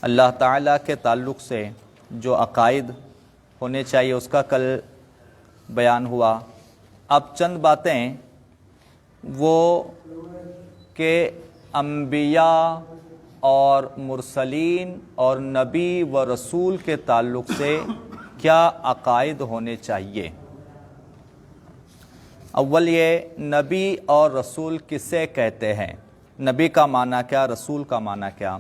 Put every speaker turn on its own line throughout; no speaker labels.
اللہ تعالیٰ کے تعلق سے جو عقائد ہونے چاہیے اس کا کل بیان ہوا۔ اب چند باتیں وہ کہ انبیاء اور مرسلین اور نبی و رسول کے تعلق سے کیا عقائد ہونے چاہیے۔ اول یہ نبی اور رسول کسے کہتے ہیں، نبی کا معنی کیا، رسول کا معنی کیا۔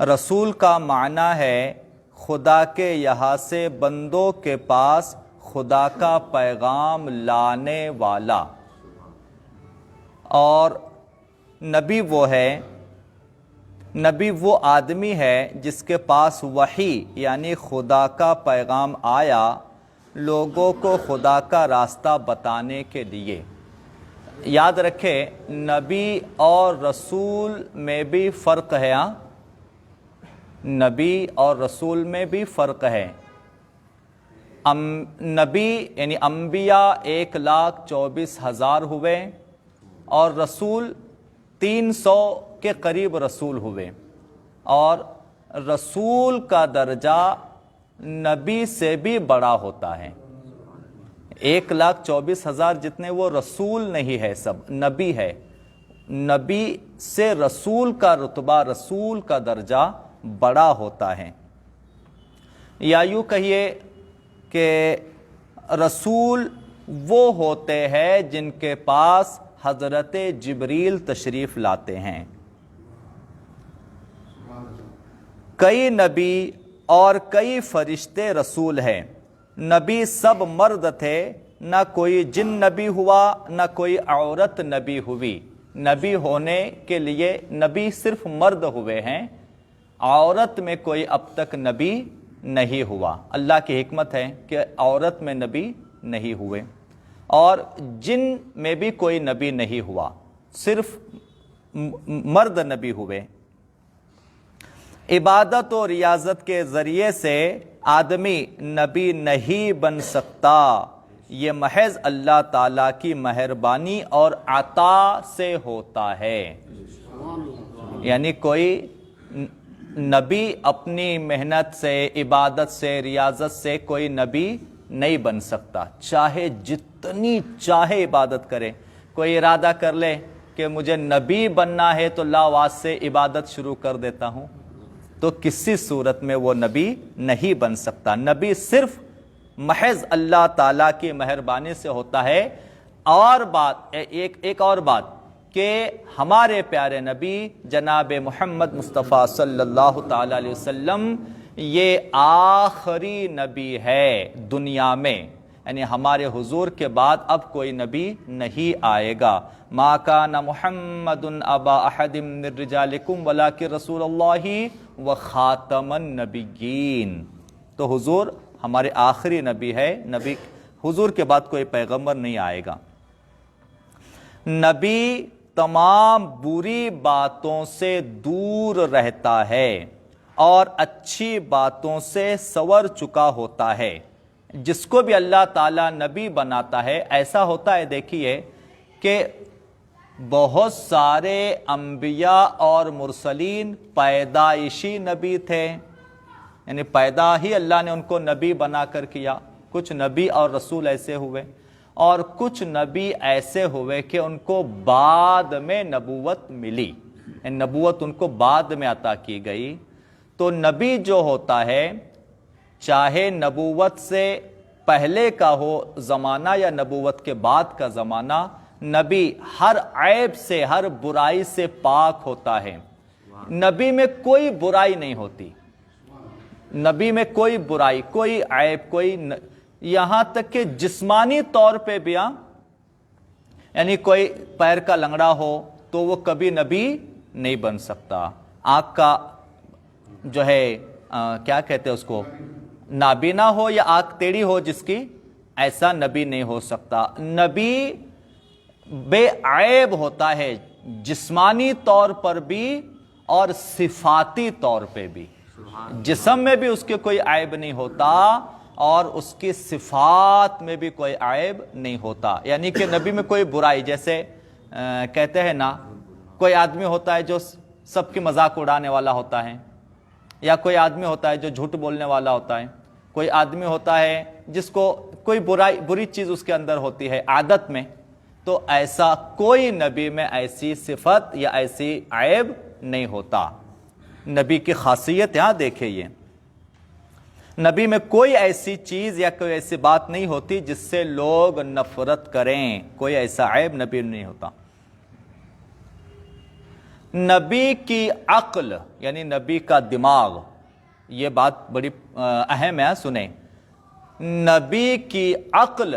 رسول کا معنی ہے خدا کے یہاں سے بندوں کے پاس خدا کا پیغام لانے والا، اور نبی وہ ہے، نبی وہ آدمی ہے جس کے پاس وحی یعنی خدا کا پیغام آیا لوگوں کو خدا کا راستہ بتانے کے لیے۔ یاد رکھیں نبی اور رسول میں بھی فرق ہے، نبی اور رسول میں بھی فرق ہے۔ نبی یعنی انبیاء 1,24,000 ہوئے اور رسول 300 کے قریب رسول ہوئے، اور رسول کا درجہ نبی سے بھی بڑا ہوتا ہے۔ 1,24,000 جتنے وہ رسول نہیں ہے، سب نبی ہے۔ نبی سے رسول کا رتبہ، رسول کا درجہ بڑا ہوتا ہے۔ یا یوں کہیے کہ رسول وہ ہوتے ہیں جن کے پاس حضرت جبریل تشریف لاتے ہیں۔ کئی نبی اور کئی فرشتے رسول ہیں۔ نبی سب مرد تھے، نہ کوئی جن نبی ہوا نہ کوئی عورت نبی ہوئی۔ نبی ہونے کے لیے نبی صرف مرد ہوئے ہیں، عورت میں کوئی اب تک نبی نہیں ہوا۔ اللہ کی حکمت ہے کہ عورت میں نبی نہیں ہوئے، اور جن میں بھی کوئی نبی نہیں ہوا، صرف مرد نبی ہوئے۔ عبادت و ریاضت کے ذریعے سے آدمی نبی نہیں بن سکتا، یہ محض اللہ تعالیٰ کی مہربانی اور عطا سے ہوتا ہے۔ یعنی کوئی نبی اپنی محنت سے، عبادت سے، ریاضت سے کوئی نبی نہیں بن سکتا، چاہے جتنی چاہے عبادت کرے۔ کوئی ارادہ کر لے کہ مجھے نبی بننا ہے تو لاواز سے عبادت شروع کر دیتا ہوں، تو کسی صورت میں وہ نبی نہیں بن سکتا۔ نبی صرف محض اللہ تعالیٰ کی مہربانی سے ہوتا ہے۔ اور بات ایک اور بات کہ ہمارے پیارے نبی جناب محمد مصطفیٰ صلی اللہ تعالی علیہ وسلم یہ آخری نبی ہے دنیا میں، یعنی ہمارے حضور کے بعد اب کوئی نبی نہیں آئے گا۔ ما کان محمد ابا احد من رجالکم ولکن رسول اللہ وخاتم النبیین۔ تو حضور ہمارے آخری نبی ہے، نبی حضور کے بعد کوئی پیغمبر نہیں آئے گا۔ نبی تمام بری باتوں سے دور رہتا ہے اور اچھی باتوں سے سنور چکا ہوتا ہے۔ جس کو بھی اللہ تعالیٰ نبی بناتا ہے ایسا ہوتا ہے، دیکھیے کہ بہت سارے انبیاء اور مرسلین پیدائشی نبی تھے، یعنی پیدا ہی اللہ نے ان کو نبی بنا کر کیا۔ کچھ نبی اور رسول ایسے ہوئے، اور کچھ نبی ایسے ہوئے کہ ان کو بعد میں نبوت ملی، نبوت ان کو بعد میں عطا کی گئی۔ تو نبی جو ہوتا ہے، چاہے نبوت سے پہلے کا ہو زمانہ یا نبوت کے بعد کا زمانہ، نبی ہر عیب سے، ہر برائی سے پاک ہوتا ہے۔ نبی میں کوئی برائی نہیں ہوتی، نبی میں کوئی برائی، کوئی عیب، یہاں تک کہ جسمانی طور پہ بھی، یعنی کوئی پیر کا لنگڑا ہو تو وہ کبھی نبی نہیں بن سکتا۔ آنکھ کا جو ہے کیا کہتے ہیں اس کو، نابینا ہو یا آنکھ ٹیڑھی ہو جس کی، ایسا نبی نہیں ہو سکتا۔ نبی بے عیب ہوتا ہے، جسمانی طور پر بھی اور صفاتی طور پہ بھی۔ جسم میں بھی اس کے کوئی عیب نہیں ہوتا، اور اس کی صفات میں بھی کوئی عیب نہیں ہوتا، یعنی کہ نبی میں کوئی برائی، جیسے کہتے ہیں نا کوئی آدمی ہوتا ہے جو سب کی مذاق اڑانے والا ہوتا ہے، یا کوئی آدمی ہوتا ہے جو جھوٹ بولنے والا ہوتا ہے، کوئی آدمی ہوتا ہے جس کو کوئی بری چیز اس کے اندر ہوتی ہے عادت میں، تو ایسا کوئی نبی میں ایسی صفت یا ایسی عیب نہیں ہوتا۔ نبی کی خاصیت یہاں دیکھیں، یہ نبی میں کوئی ایسی چیز یا کوئی ایسی بات نہیں ہوتی جس سے لوگ نفرت کریں، کوئی ایسا عیب نبی میں نہیں ہوتا۔ نبی کی عقل یعنی نبی کا دماغ، یہ بات بڑی اہم ہے، سنیں۔ نبی کی عقل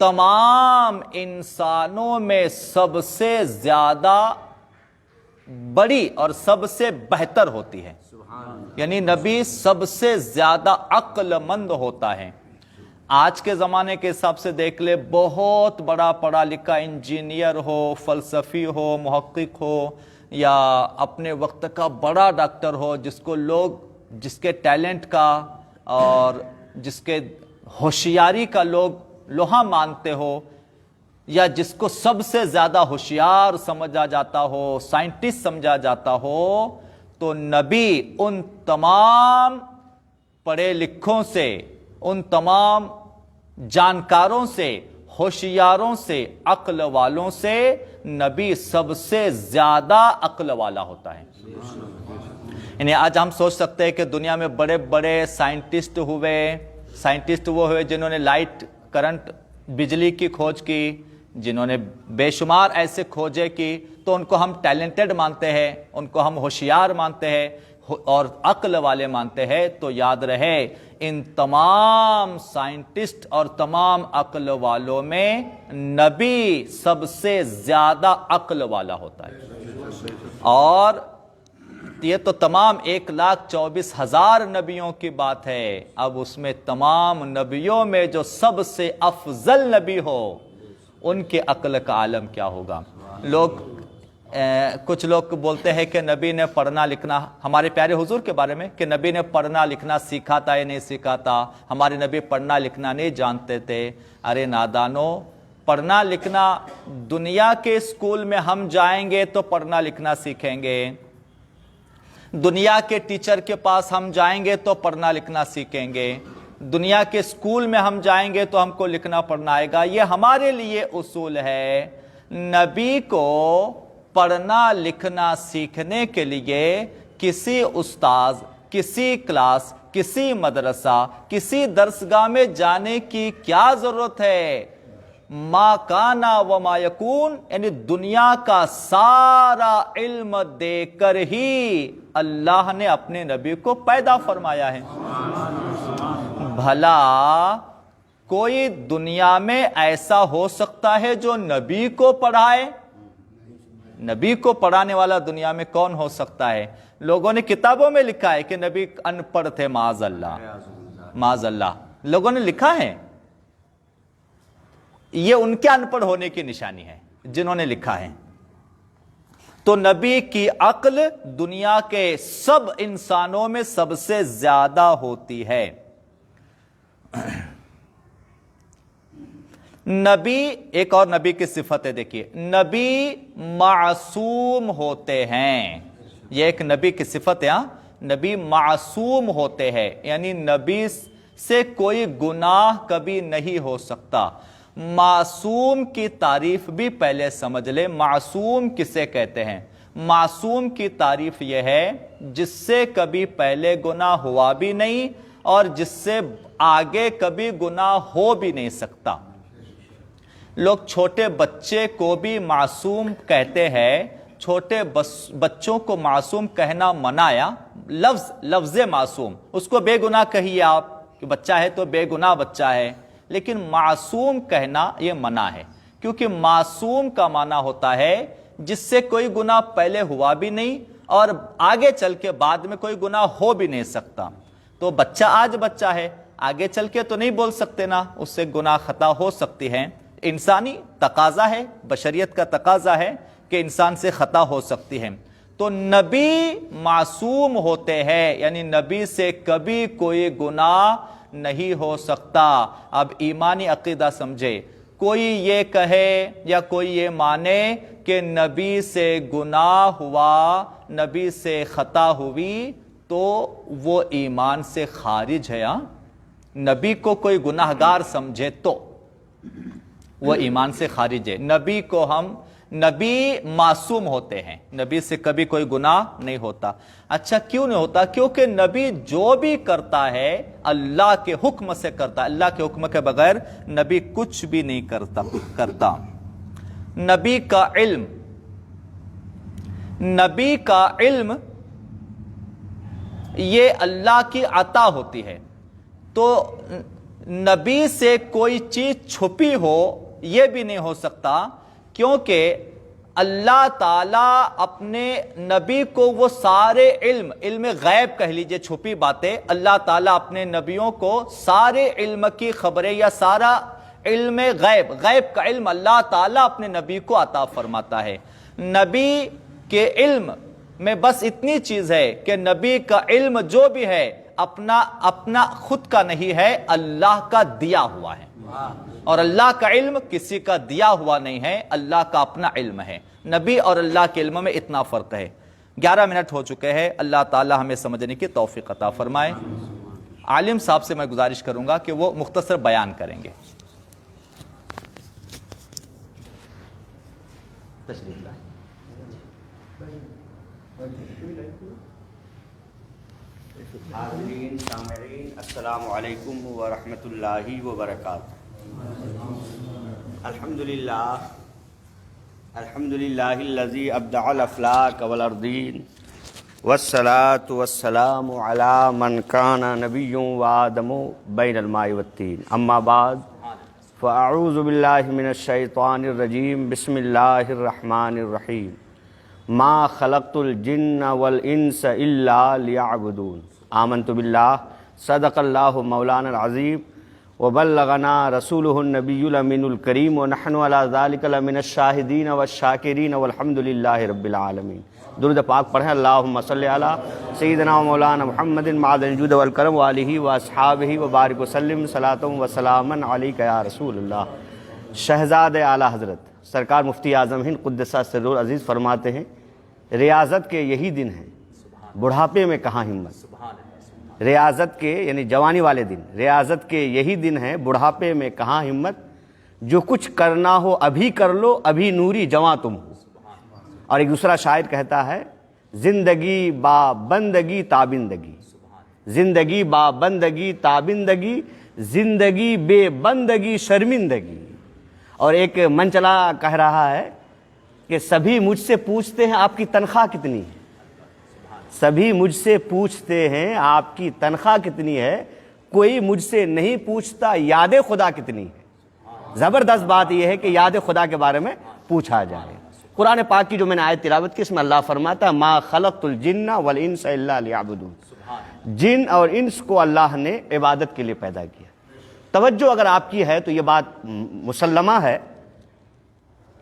تمام انسانوں میں سب سے زیادہ بڑی اور سب سے بہتر ہوتی ہے، یعنی نبی سب سے زیادہ عقل مند ہوتا ہے۔ آج کے زمانے کے حساب سے دیکھ لے، بہت بڑا پڑھا لکھا انجینئر ہو، فلسفی ہو، محقق ہو، یا اپنے وقت کا بڑا ڈاکٹر ہو، جس کو لوگ جس کے ٹیلنٹ کا اور جس کے ہوشیاری کا لوگ لوہا مانتے ہو، یا جس کو سب سے زیادہ ہوشیار سمجھا جاتا ہو، سائنٹسٹ سمجھا جاتا ہو، تو نبی ان تمام پڑھے لکھوں سے، ان تمام جانکاروں سے، ہوشیاروں سے، عقل والوں سے نبی سب سے زیادہ عقل والا ہوتا ہے۔ یعنی آج ہم سوچ سکتے ہیں کہ دنیا میں بڑے بڑے سائنٹسٹ وہ ہوئے جنہوں نے لائٹ، کرنٹ، بجلی کی کھوج کی، جنہوں نے بے شمار ایسے کھوجیں کی، تو ان کو ہم ٹیلنٹڈ مانتے ہیں، ان کو ہم ہوشیار مانتے ہیں اور عقل والے مانتے ہیں۔ تو یاد رہے، ان تمام سائنٹسٹ اور تمام عقل والوں میں نبی سب سے زیادہ عقل والا ہوتا ہے۔ اور یہ تو تمام 1,24,000 نبیوں کی بات ہے، اب اس میں تمام نبیوں میں جو سب سے افضل نبی ہو، ان کے عقل کا عالم کیا ہوگا۔ کچھ لوگ بولتے ہیں کہ نبی نے پڑھنا لکھنا، ہمارے پیارے حضور کے بارے میں، کہ نبی نے پڑھنا لکھنا سیکھا تھا یا نہیں سیکھا تھا، ہمارے نبی پڑھنا لکھنا نہیں جانتے تھے۔ ارے نادانو، پڑھنا لکھنا دنیا کے اسکول میں ہم جائیں گے تو پڑھنا لکھنا سیکھیں گے، دنیا کے ٹیچر کے پاس ہم جائیں گے تو پڑھنا لکھنا سیکھیں گے، دنیا کے اسکول میں ہم جائیں گے تو ہم کو لکھنا پڑھنا آئے گا۔ یہ ہمارے لیے اصول ہے۔ نبی کو پڑھنا لکھنا سیکھنے کے لیے کسی استاذ، کسی کلاس، کسی مدرسہ، کسی درسگاہ میں جانے کی کیا ضرورت ہے؟ ما کانا و ما یکون، یعنی دنیا کا سارا علم دے کر ہی اللہ نے اپنے نبی کو پیدا فرمایا ہے۔ بھلا کوئی دنیا میں ایسا ہو سکتا ہے جو نبی کو پڑھائے؟ نبی کو پڑھانے والا دنیا میں کون ہو سکتا ہے؟ لوگوں نے کتابوں میں لکھا ہے کہ نبی ان پڑھ تھے، معاذ اللہ، معاذ اللہ، لوگوں نے لکھا ہے۔ یہ ان کے ان پڑھ ہونے کی نشانی ہے جنہوں نے لکھا ہے۔ تو نبی کی عقل دنیا کے سب انسانوں میں سب سے زیادہ ہوتی ہے۔ نبی، ایک اور نبی کی صفت ہے، دیکھیے، نبی معصوم ہوتے ہیں۔ یہ ایک نبی کی صفت ہے، نبی معصوم ہوتے ہیں، یعنی نبی سے کوئی گناہ کبھی نہیں ہو سکتا۔ معصوم کی تعریف بھی پہلے سمجھ لے، معصوم کسے کہتے ہیں؟ معصوم کی تعریف یہ ہے جس سے کبھی پہلے گناہ ہوا بھی نہیں اور جس سے آگے کبھی گناہ ہو بھی نہیں سکتا۔ لوگ چھوٹے بچے کو بھی معصوم کہتے ہیں، چھوٹے بچوں کو معصوم کہنا منایا، لفظ معصوم، اس کو بے گناہ کہیے آپ، کہ بچہ ہے تو بے گناہ بچہ ہے، لیکن معصوم کہنا یہ منع ہے، کیونکہ معصوم کا معنی ہوتا ہے جس سے کوئی گناہ پہلے ہوا بھی نہیں اور آگے چل کے بعد میں کوئی گناہ ہو بھی نہیں سکتا۔ تو بچہ آج بچہ ہے، آگے چل کے تو نہیں بول سکتے نا، اس سے گناہ خطا ہو سکتی ہے، انسانی تقاضا ہے، بشریت کا تقاضا ہے کہ انسان سے خطا ہو سکتی ہے۔ تو نبی معصوم ہوتے ہیں، یعنی نبی سے کبھی کوئی گناہ نہیں ہو سکتا۔ اب ایمانی عقیدہ سمجھے، کوئی یہ کہے یا کوئی یہ مانے کہ نبی سے گناہ ہوا، نبی سے خطا ہوئی، تو وہ ایمان سے خارج ہے. نبی کو کوئی گناہگار سمجھے تو وہ ایمان سے خارج ہے. نبی معصوم ہوتے ہیں, نبی سے کبھی کوئی گناہ نہیں ہوتا. اچھا کیوں نہیں ہوتا؟ کیونکہ نبی جو بھی کرتا ہے اللہ کے حکم سے کرتا ہے, اللہ کے حکم کے بغیر نبی کچھ بھی نہیں کرتا. نبی کا علم یہ اللہ کی عطا ہوتی ہے, تو نبی سے کوئی چیز چھپی ہو یہ بھی نہیں ہو سکتا, کیونکہ اللہ تعالیٰ اپنے نبی کو وہ سارے علم غیب کہہ لیجئے, چھپی باتیں, اللہ تعالیٰ اپنے نبیوں کو سارے علم کی خبریں یا سارا علم غیب کا علم اللہ تعالیٰ اپنے نبی کو عطا فرماتا ہے. نبی کے علم میں بس اتنی چیز ہے کہ نبی کا علم جو بھی ہے اپنا خود کا نہیں ہے, اللہ کا دیا ہوا ہے, اور اللہ کا علم کسی کا دیا ہوا نہیں ہے, اللہ کا اپنا علم ہے. نبی اور اللہ کے علم میں اتنا فرق ہے. 11 منٹ ہو چکے ہیں, اللہ تعالی ہمیں سمجھنے کی توفیق عطا فرمائے. عالم صاحب سے میں گزارش کروں گا کہ وہ مختصر بیان کریں گے.
حاضرین سامعین السلام علیکم ورحمۃ اللہ وبرکاتہ. الحمدللہ الذی ابدع الافلاک والارضین والصلاة والسلام علی من کان نبی وآدم بین الماء والطین. اما بعد فاعوذ باللہ من الشیطان الرجیم. بسم اللہ الرحمن الرحیم. ما خلقت الجن والانس الا لیعبدون. آمنت باللہ صدق اللہ مولانا العظیم وبلغنا رسولہ النبی الامین الکریم ونحن علی ذلک لمن الشاہدین والشاکرین والحمد للہ رب العالمین. درود پاک پڑھیں. اللہم صلی علی سیدنا و مولانا محمد معدن الجود والکرم وآلہ واصحابہ وبارک وسلم صلاۃ و سلاما علیک یا رسول اللہ. شہزاد اعلیٰ حضرت سرکار مفتی اعظم ہند قدسہ سرور عزیز فرماتے ہیں, ریاضت کے یہی دن ہیں, بڑھاپے میں کہاں ہمت. ریاضت کے یعنی جوانی والے دن, ریاضت کے یہی دن ہیں, بڑھاپے میں کہاں ہمت. جو کچھ کرنا ہو ابھی کر لو, ابھی نوری جواں تم ہو. اور ایک دوسرا شاعر کہتا ہے, زندگی با بندگی تابندگی, زندگی با بندگی تابندگی, زندگی بے بندگی شرمندگی. اور ایک منچلا کہہ رہا ہے کہ سبھی مجھ سے پوچھتے ہیں آپ کی تنخواہ کتنی ہے, سبھی مجھ سے پوچھتے ہیں آپ کی تنخواہ کتنی ہے, کوئی مجھ سے نہیں پوچھتا یاد خدا کتنی ہے. زبردست بات یہ ہے کہ یاد خدا کے بارے میں پوچھا جائے. قرآن پاک کی جو میں نے آیت تلاوت کی اس میں اللہ فرماتا ہے ما خلقت الجن والانس الا لیعبدون. جن اور انس کو اللہ نے عبادت کے لیے پیدا کیا. توجہ اگر آپ کی ہے تو یہ بات مسلمہ ہے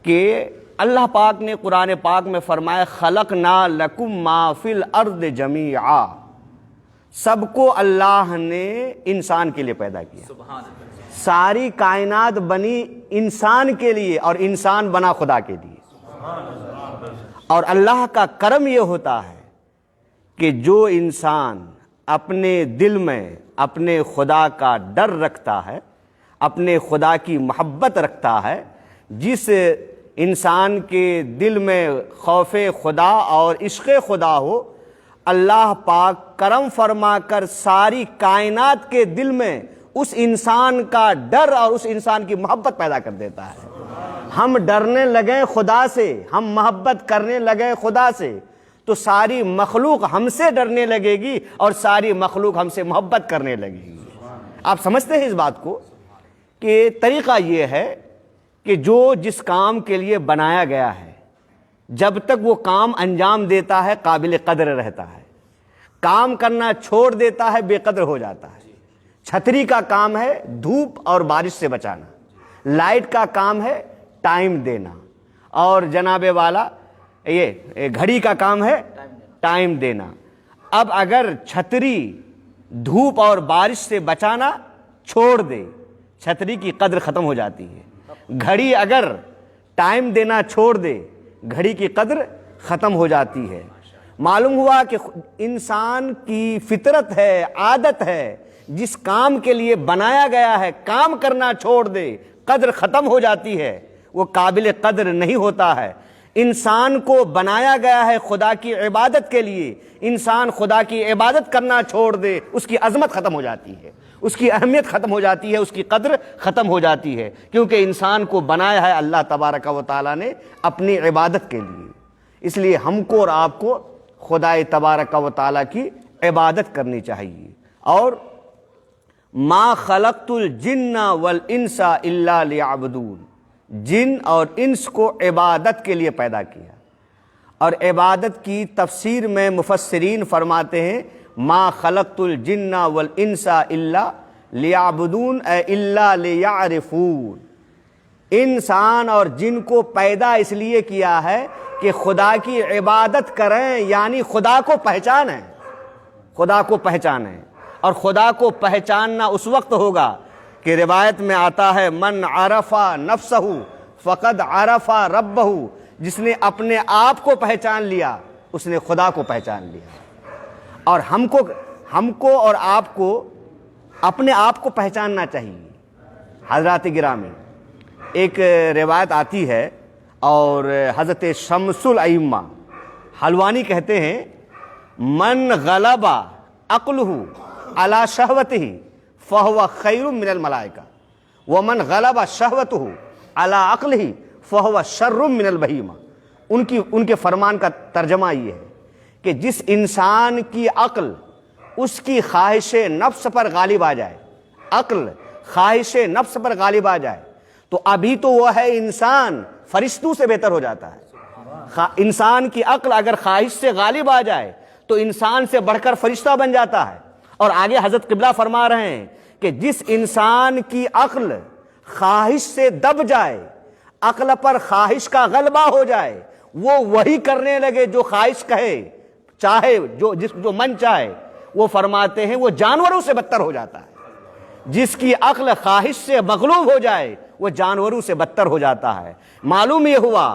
کہ اللہ پاک نے قرآن پاک میں فرمایا خلقنا لکم ما فی الارض جمیعا. سب کو اللہ نے انسان کے لیے پیدا کیا. ساری کائنات بنی انسان کے لیے اور انسان بنا خدا کے لیے. اور اللہ کا کرم یہ ہوتا ہے کہ جو انسان اپنے دل میں اپنے خدا کا ڈر رکھتا ہے, اپنے خدا کی محبت رکھتا ہے, جس انسان کے دل میں خوف خدا اور عشق خدا ہو, اللہ پاک کرم فرما کر ساری کائنات کے دل میں اس انسان کا ڈر اور اس انسان کی محبت پیدا کر دیتا ہے. ہم ڈرنے لگے خدا سے, ہم محبت کرنے لگے خدا سے, تو ساری مخلوق ہم سے ڈرنے لگے گی اور ساری مخلوق ہم سے محبت کرنے لگے گی. آپ سمجھتے ہیں اس بات کو کہ طریقہ یہ ہے کہ جو جس کام کے لیے بنایا گیا ہے جب تک وہ کام انجام دیتا ہے قابل قدر رہتا ہے, کام کرنا چھوڑ دیتا ہے بے قدر ہو جاتا ہے. چھتری کا کام ہے دھوپ اور بارش سے بچانا, لائٹ کا کام ہے ٹائم دینا, اور جناب والا یہ گھڑی کا کام ہے ٹائم دینا. اب اگر چھتری دھوپ اور بارش سے بچانا چھوڑ دے, چھتری کی قدر ختم ہو جاتی ہے. گھڑی اگر ٹائم دینا چھوڑ دے, گھڑی کی قدر ختم ہو جاتی ہے. معلوم ہوا کہ انسان کی فطرت ہے، عادت ہے، جس کام کے لیے بنایا گیا ہے کام کرنا چھوڑ دے قدر ختم ہو جاتی ہے، وہ قابل قدر نہیں ہوتا ہے۔ انسان کو بنایا گیا ہے خدا کی عبادت کے لیے، انسان خدا کی عبادت کرنا چھوڑ دے اس کی عظمت ختم ہو جاتی ہے، اس کی اہمیت ختم ہو جاتی ہے، اس کی قدر ختم ہو جاتی ہے، کیونکہ انسان کو بنایا ہے اللہ تبارک و تعالیٰ نے اپنی عبادت کے لیے۔ اس لیے ہم کو اور آپ کو خدا تبارک و تعالیٰ کی عبادت کرنی چاہیے۔ اور ما خلقت الجن والانس الا لیعبدون، جن اور انس کو عبادت کے لیے پیدا کیا۔ اور عبادت کی تفسیر میں مفسرین فرماتے ہیں ما خلقت الجن والانس الا لیعبدون اے الا لیعرفون، انسان اور جن کو پیدا اس لیے کیا ہے کہ خدا کی عبادت کریں، یعنی خدا کو پہچانیں، خدا کو پہچانیں۔ اور خدا کو پہچاننا اس وقت ہوگا کہ روایت میں آتا ہے من عرف نفسہ فقد عرف ربہ، جس نے اپنے آپ کو پہچان لیا اس نے خدا کو پہچان لیا۔ اور ہم کو اور آپ کو اپنے آپ کو پہچاننا چاہیے۔ حضرات گرامی، ایک روایت آتی ہے اور حضرت شمس الائمہ حلوانی کہتے ہیں من غلب عقلہ علی شہوتہ فہو خیر من الملائکہ ومن غلب شہوتہ علی عقلہ فہو شر من البہیمہ۔ ان کے فرمان کا ترجمہ یہ ہے کہ جس انسان کی عقل اس کی خواہش نفس پر غالب آ جائے، عقل خواہش نفس پر غالب آ جائے تو ابھی تو وہ ہے انسان فرشتوں سے بہتر ہو جاتا ہے۔ انسان کی عقل اگر خواہش سے غالب آ جائے تو انسان سے بڑھ کر فرشتہ بن جاتا ہے۔ اور آگے حضرت قبلہ فرما رہے ہیں کہ جس انسان کی عقل خواہش سے دب جائے، عقل پر خواہش کا غلبہ ہو جائے، وہ وہی کرنے لگے جو خواہش کہے، چاہے جو من چاہے، وہ فرماتے ہیں وہ جانوروں سے بدتر ہو جاتا ہے۔ جس کی عقل خواہش سے مغلوب ہو جائے وہ جانوروں سے بدتر ہو جاتا ہے۔ معلوم یہ ہوا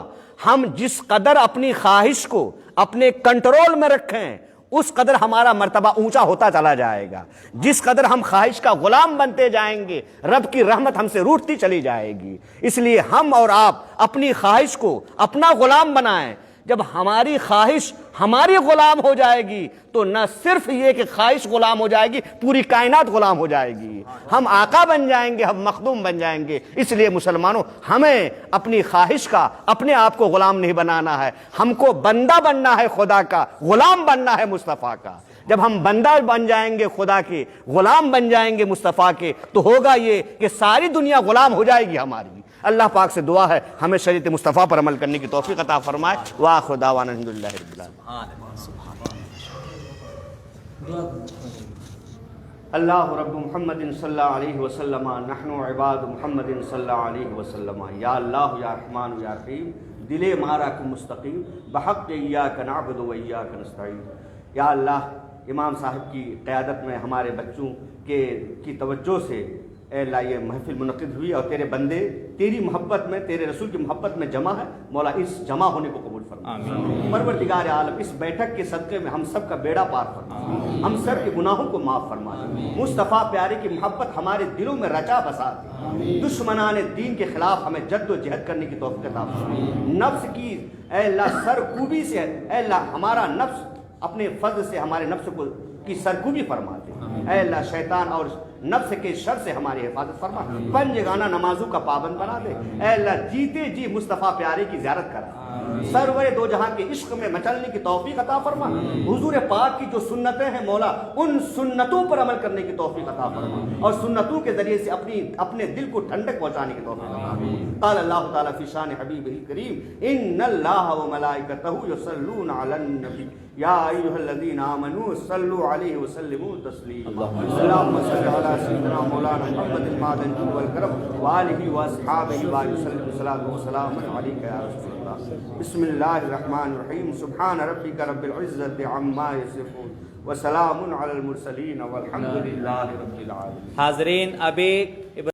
ہم جس قدر اپنی خواہش کو اپنے کنٹرول میں رکھیں اس قدر ہمارا مرتبہ اونچا ہوتا چلا جائے گا۔ جس قدر ہم خواہش کا غلام بنتے جائیں گے رب کی رحمت ہم سے روٹتی چلی جائے گی۔ اس لیے ہم اور آپ اپنی خواہش کو اپنا غلام بنائیں۔ جب ہماری خواہش ہماری غلام ہو جائے گی تو نہ صرف یہ کہ خواہش غلام ہو جائے گی، پوری کائنات غلام ہو جائے گی۔ ہم آقا بن جائیں گے، ہم مخدوم بن جائیں گے۔ اس لیے مسلمانوں، ہمیں اپنی خواہش کا اپنے آپ کو غلام نہیں بنانا ہے، ہم کو بندہ بننا ہے خدا کا، غلام بننا ہے مصطفیٰ کا۔ جب ہم بندہ بن جائیں گے خدا کے، غلام بن جائیں گے مصطفیٰ کے، تو ہوگا یہ کہ ساری دنیا غلام ہو جائے گی ہماری۔ اللہ پاک سے دعا ہے ہمیں شریعت مصطفیٰ پر عمل کرنے کی توفیق عطا فرمائے۔ وآخر دعوانا الحمدللہ رب العالمین۔ اللہ رب محمد صلی اللہ علیہ وسلم نحن عباد محمد صلی اللہ علیہ وسلم۔ یا اللہ یا رحمان یا رحیم، دل مارا کو مستقیم بحق ایاک نعبد و ایاک نستعین۔ یا اللہ، امام صاحب کی قیادت میں ہمارے بچوں کی توجہ سے اے اللہ یہ محفل منعقد ہوئی اور تیرے بندے تیری محبت میں، تیرے رسول کی محبت میں جمع ہے۔ مولا اس جمع ہونے کو قبول فرما۔ پروردگار عالم، اس بیٹھک کے صدقے میں ہم سب کا بیڑا پار فرما، ہم سب کے گناہوں کو معاف فرما۔ مصطفیٰ پیارے کی محبت ہمارے دلوں میں رچا بسا دے۔ دشمنان دین کے خلاف ہمیں جد و جہد کرنے کی توفیق عطا فرما۔ نفس کی اے اللہ سرکوبی سے اے اللہ ہمارا نفس اپنے فضل سے ہمارے نفس کی سرکوبی فرما دے۔ اے اللہ شیطان اور نفس کے شر سے ہماری حفاظت فرما، پنجگانہ نمازوں کا پابند بنا دے۔ اے اللہ جیتے جی مصطفیٰ پیارے کی زیارت کرا، سرور دو جہاں کے عشق میں مچلنے کی توفیق عطا فرما۔ حضور پاک کی جو سنتیں ہیں مولا، ان سنتوں پر عمل کرنے کی توفیق عطا فرما اور سنتوں کے ذریعے سے اپنے دل کو ٹھنڈک پہنچانے کی توفیق عطا فرما۔ قال اللہ تعالیٰ فی شان حبیبہ الکریم ان اللہ وملائکتہ یصلون علی النبی یا ایھا الذین آمنوا صلوا علیہ وسلموا تسلیما۔ اللہم صل علی سیدنا مولانا محمد المعدن والکرم وآلہ واصحابہ وسلم صلاۃ وسلام علیک یا رسول اللہ۔ بسم اللہ الرحمن الرحیم۔ سبحان ربک رب العزۃ عما یصفون وسلام علی المرسلین والحمد للہ رب العالمین۔
حاضرین، اب ایک